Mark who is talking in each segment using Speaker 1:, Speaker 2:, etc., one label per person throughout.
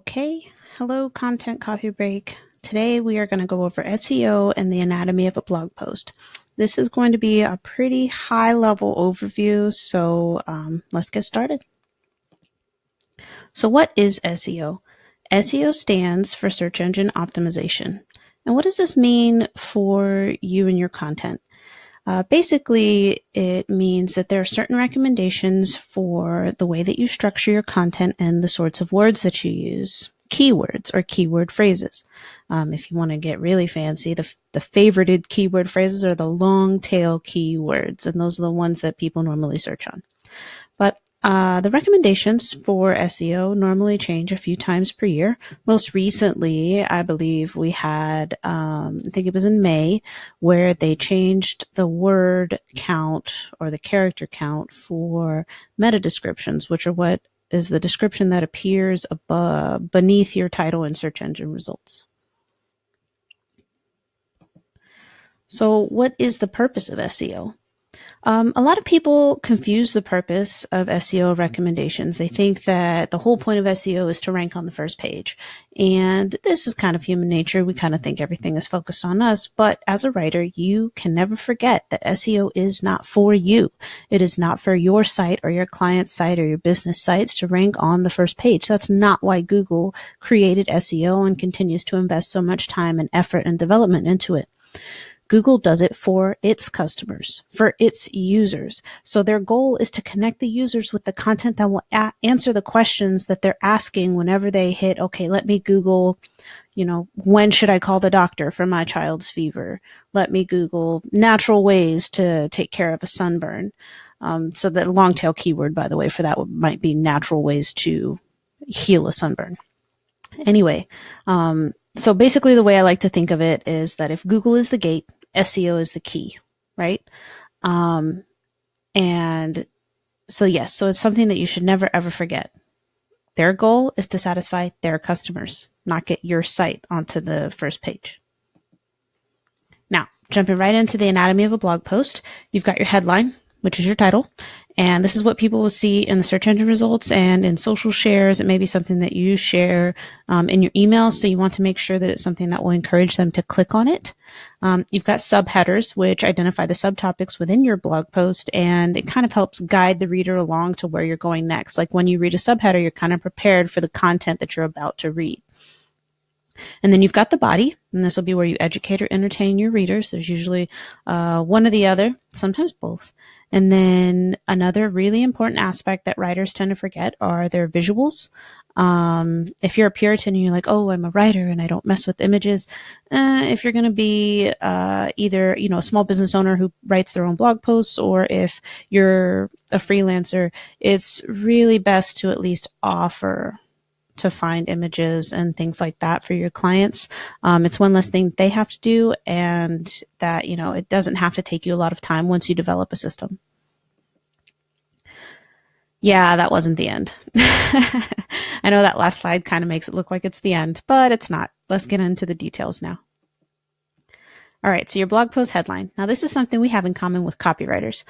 Speaker 1: Okay, hello content coffee break. Today we are going to go over SEO and the anatomy of a blog post. This is going to be a pretty high level overview, so let's get started. So what is SEO? SEO stands for search engine optimization. And what does this mean for you and your content? Basically, it means that there are certain recommendations for the way that you structure your content and the sorts of words that you use, keywords or keyword phrases. If you want to get really fancy, the favorited keyword phrases are the long tail keywords, and those are the ones that people normally search on. But the recommendations for SEO normally change a few times per year. Most recently, I believe we had, I think it was in May, where they changed the word count or the character count for meta descriptions, which are what is the description that appears above, beneath your title in search engine results. So what is the purpose of SEO? A lot of people confuse the purpose of SEO recommendations. They think that the whole point of SEO is to rank on the first page. And this is kind of human nature. We kind of think everything is focused on us. But as a writer, you can never forget that SEO is not for you. It is not for your site or your client's site or your business sites to rank on the first page. That's not why Google created SEO and continues to invest so much time and effort and development into it. Google does it for its customers, for its users. So their goal is to connect the users with the content that will answer the questions that they're asking whenever they hit, okay, let me Google, when should I call the doctor for my child's fever? Let me Google natural ways to take care of a sunburn. So the long tail keyword, by the way, for that might be natural ways to heal a sunburn. Anyway, so basically the way I like to think of it is that if Google is the gate, SEO is the key, right? And so yes, so it's something that you should never ever forget. Their goal is to satisfy their customers, not get your site onto the first page. Now, jumping right into the anatomy of a blog post, you've got your headline, which is your title. And this is what people will see in the search engine results and in social shares. It may be something that you share in your emails. So you want to make sure that it's something that will encourage them to click on it. You've got subheaders, which identify the subtopics within your blog post, and it kind of helps guide the reader along to where you're going next. Like when you read a subheader, you're kind of prepared for the content that you're about to read. And then you've got the body, and this will be where you educate or entertain your readers. There's usually one or the other, sometimes both. And then another really important aspect that writers tend to forget are their visuals. If you're a Puritan and you're like, oh, I'm a writer and I don't mess with images. If you're going to be either, a small business owner who writes their own blog posts, or if you're a freelancer, it's really best to at least offer to find images and things like that for your clients. It's one less thing they have to do, and that, it doesn't have to take you a lot of time once you develop a system. Yeah, that wasn't the end. I know that last slide kind of makes it look like it's the end, but it's not. Let's get into the details now. All right, so your blog post headline. Now, this is something we have in common with copywriters.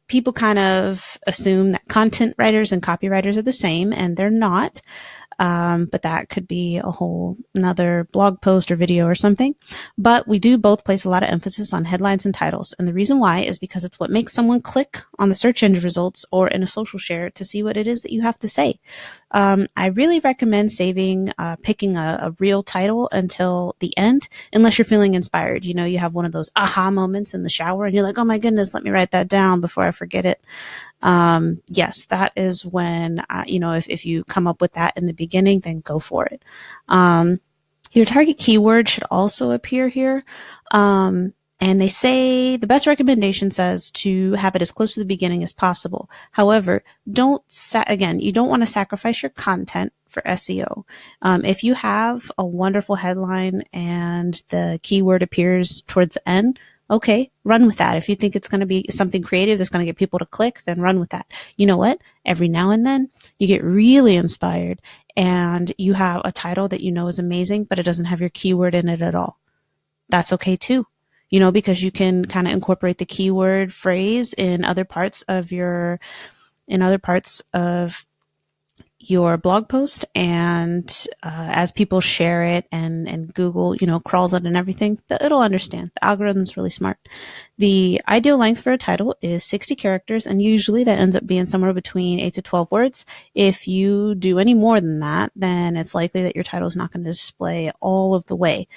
Speaker 1: People kind of assume that content writers and copywriters are the same, and they're not. But that could be a whole another blog post or video or something. But we do both place a lot of emphasis on headlines and titles. And the reason why is because it's what makes someone click on the search engine results or in a social share to see what it is that you have to say. I really recommend picking a real title until the end, unless you're feeling inspired. You have one of those aha moments in the shower and you're like, oh my goodness, let me write that down before I forget it. Yes, that is when, if you come up with that in the beginning, then go for it. Your target keyword should also appear here. And they say the best recommendation says to have it as close to the beginning as possible. However, you don't want to sacrifice your content for SEO. If you have a wonderful headline and the keyword appears towards the end, okay, run with that. If you think it's going to be something creative that's going to get people to click, then run with that. You know what? Every now and then you get really inspired and you have a title that is amazing, but it doesn't have your keyword in it at all. That's okay too. Because you can kind of incorporate the keyword phrase in other parts of your blog post, and as people share it and Google, crawls it and everything, it'll understand. The algorithm's really smart. The ideal length for a title is 60 characters, and usually that ends up being somewhere between 8 to 12 words. If you do any more than that, then it's likely that your title is not going to display all of the way.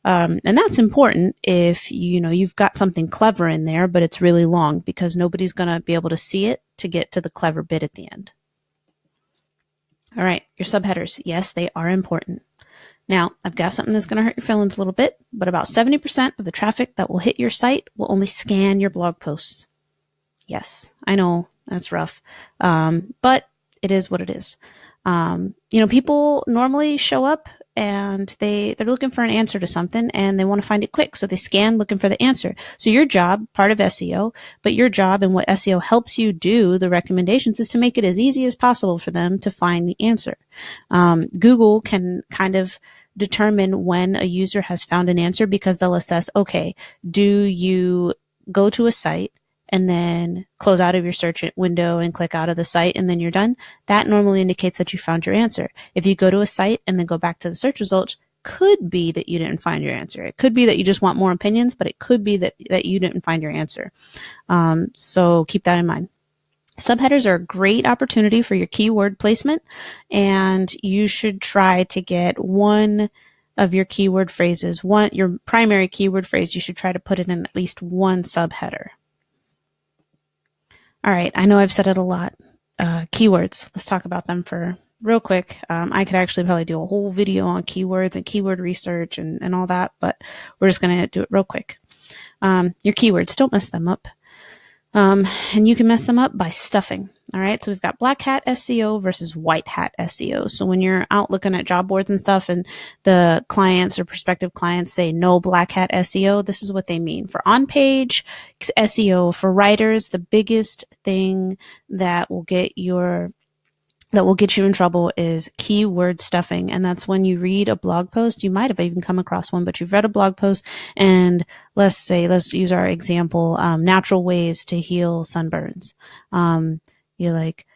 Speaker 1: And that's important if you've got something clever in there, but it's really long, because nobody's going to be able to see it to get to the clever bit at the end. All right, your subheaders. Yes, they are important. Now, I've got something that's going to hurt your feelings a little bit, but about 70% of the traffic that will hit your site will only scan your blog posts. Yes, I know that's rough, but it is what it is. People normally show up and they're looking for an answer to something, and they want to find it quick. So they scan looking for the answer. So your job, part of SEO, but your job and what SEO helps you do, the recommendations, is to make it as easy as possible for them to find the answer. Google can kind of determine when a user has found an answer, because they'll assess, okay, do you go to a site and then close out of your search window and click out of the site and then you're done? That normally indicates that you found your answer. If you go to a site and then go back to the search results, could be that you didn't find your answer. It could be that you just want more opinions, but it could be that you didn't find your answer. So keep that in mind. Subheaders are a great opportunity for your keyword placement, and you should try to get one of your keyword phrases, your primary keyword phrase, you should try to put it in at least one subheader. All right, I know I've said it a lot. Keywords, let's talk about them for real quick. I could actually probably do a whole video on keywords and keyword research and all that, but we're just going to do it real quick. Your keywords, don't mess them up. And you can mess them up by stuffing. All right. So we've got black hat SEO versus white hat SEO. So when you're out looking at job boards and stuff and the clients or prospective clients say no black hat SEO, this is what they mean. For on-page SEO, for writers, the biggest thing that will get you in trouble is keyword stuffing. And that's when you read a blog post. You might have even come across one, but you've read a blog post, and let's use our example, natural ways to heal sunburns. You're like,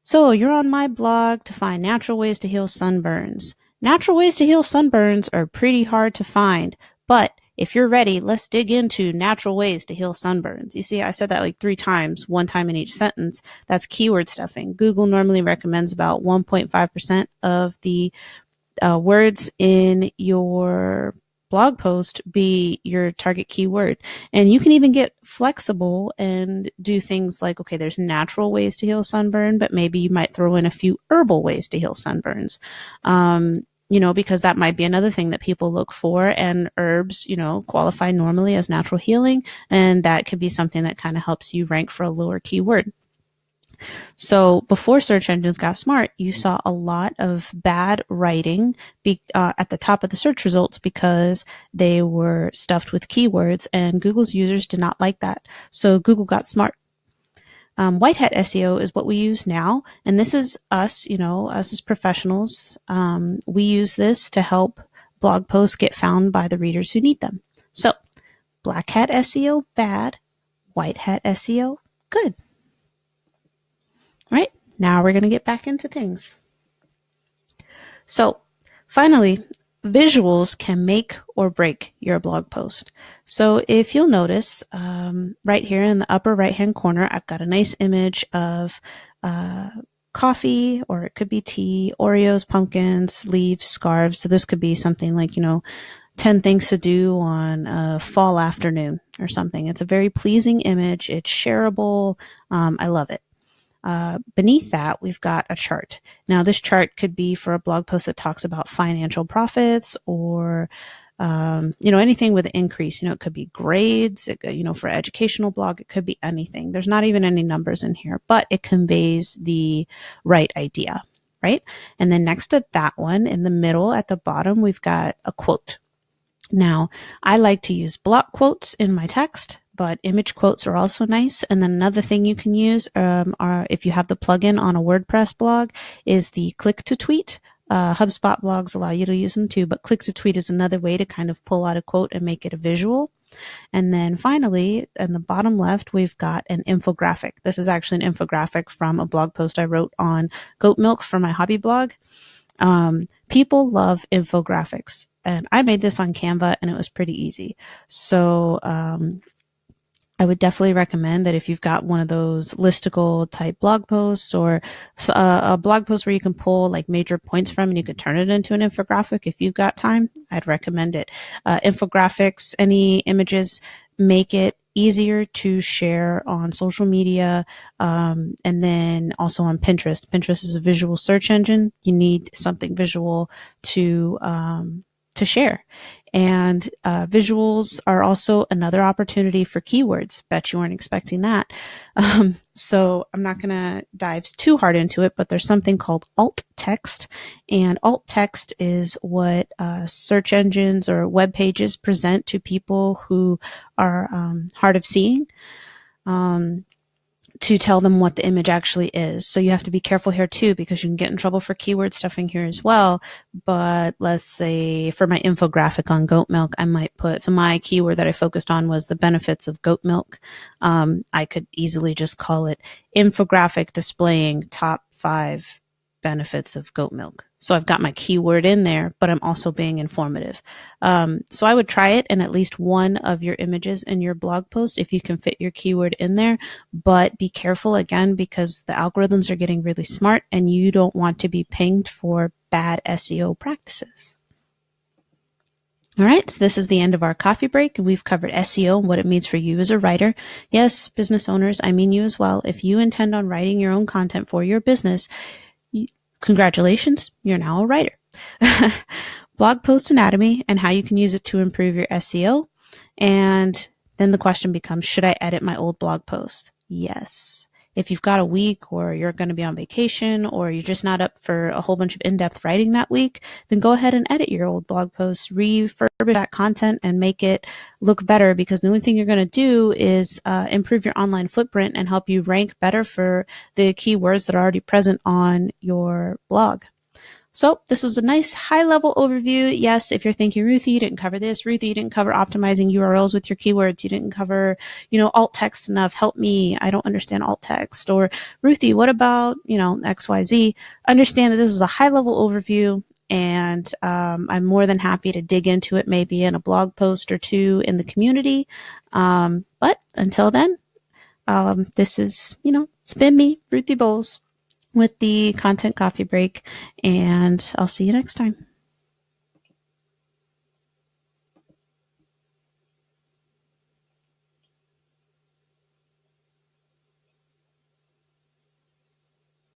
Speaker 1: so you're on my blog to find natural ways to heal sunburns. Natural ways to heal sunburns are pretty hard to find, but if you're ready, let's dig into natural ways to heal sunburns. You see, I said that like 3 times, one time in each sentence. That's keyword stuffing. Google normally recommends about 1.5% of the words in your blog post be your target keyword. And you can even get flexible and do things like, okay, there's natural ways to heal sunburn, but maybe you might throw in a few herbal ways to heal sunburns. Because that might be another thing that people look for, and herbs, qualify normally as natural healing, and that could be something that kind of helps you rank for a lower keyword. So before search engines got smart, you saw a lot of bad writing at the top of the search results because they were stuffed with keywords, and Google's users did not like that. So Google got smart. White hat SEO is what we use now. And this is us, us as professionals. We use this to help blog posts get found by the readers who need them. So black hat SEO, bad. White hat SEO, good. All right, now we're going to get back into things. So finally, visuals can make or break your blog post. So if you'll notice, right here in the upper right-hand corner, I've got a nice image of coffee, or it could be tea, Oreos, pumpkins, leaves, scarves. So this could be something like, 10 things to do on a fall afternoon or something. It's a very pleasing image. It's shareable. I love it. Beneath that, we've got a chart. Now, this chart could be for a blog post that talks about financial profits, or, anything with an increase. It could be grades, for an educational blog, it could be anything. There's not even any numbers in here, but it conveys the right idea, right? And then next to that one, in the middle at the bottom, we've got a quote. Now, I like to use block quotes in my text, but image quotes are also nice. And then another thing you can use, if you have the plugin on a WordPress blog, is the click to tweet. HubSpot blogs allow you to use them too, but click to tweet is another way to kind of pull out a quote and make it a visual. And then finally, in the bottom left, we've got an infographic. This is actually an infographic from a blog post I wrote on goat milk for my hobby blog. People love infographics, and I made this on Canva, and it was pretty easy. So I would definitely recommend that if you've got one of those listicle type blog posts or a blog post where you can pull like major points from and you could turn it into an infographic if you've got time, I'd recommend it. Infographics, any images, make it easier to share on social media, and then also on Pinterest. Pinterest is a visual search engine. You need something visual to share. And visuals are also another opportunity for keywords. Bet you weren't expecting that. So I'm not going to dive too hard into it, but there's something called alt text. And alt text is what search engines or web pages present to people who are hard of seeing. To tell them what the image actually is. So you have to be careful here too, because you can get in trouble for keyword stuffing here as well. But let's say for my infographic on goat milk, I might put, so my keyword that I focused on was the benefits of goat milk. I could easily just call it infographic displaying top 5 benefits of goat milk. So I've got my keyword in there, but I'm also being informative. So I would try it in at least one of your images in your blog post if you can fit your keyword in there, but be careful again, because the algorithms are getting really smart and you don't want to be pinged for bad SEO practices. All right, so this is the end of our coffee break. We've covered SEO and what it means for you as a writer. Yes, business owners, I mean you as well. If you intend on writing your own content for your business, congratulations, you're now a writer. Blog post anatomy and how you can use it to improve your SEO. And then the question becomes, should I edit my old blog post? Yes. If you've got a week or you're going to be on vacation or you're just not up for a whole bunch of in-depth writing that week, then go ahead and edit your old blog post, refurbish that content and make it look better, because the only thing you're going to do is improve your online footprint and help you rank better for the keywords that are already present on your blog. So this was a nice high-level overview. Yes, if you're thinking, Ruthie, you didn't cover this. Ruthie, you didn't cover optimizing URLs with your keywords. You didn't cover, alt text enough. Help me. I don't understand alt text. Or Ruthie, what about, XYZ? Understand that this was a high-level overview, and I'm more than happy to dig into it maybe in a blog post or two in the community. But until then, this is, it's been me, Ruthie Bowles, with the Content Coffee Break, and I'll see you next time.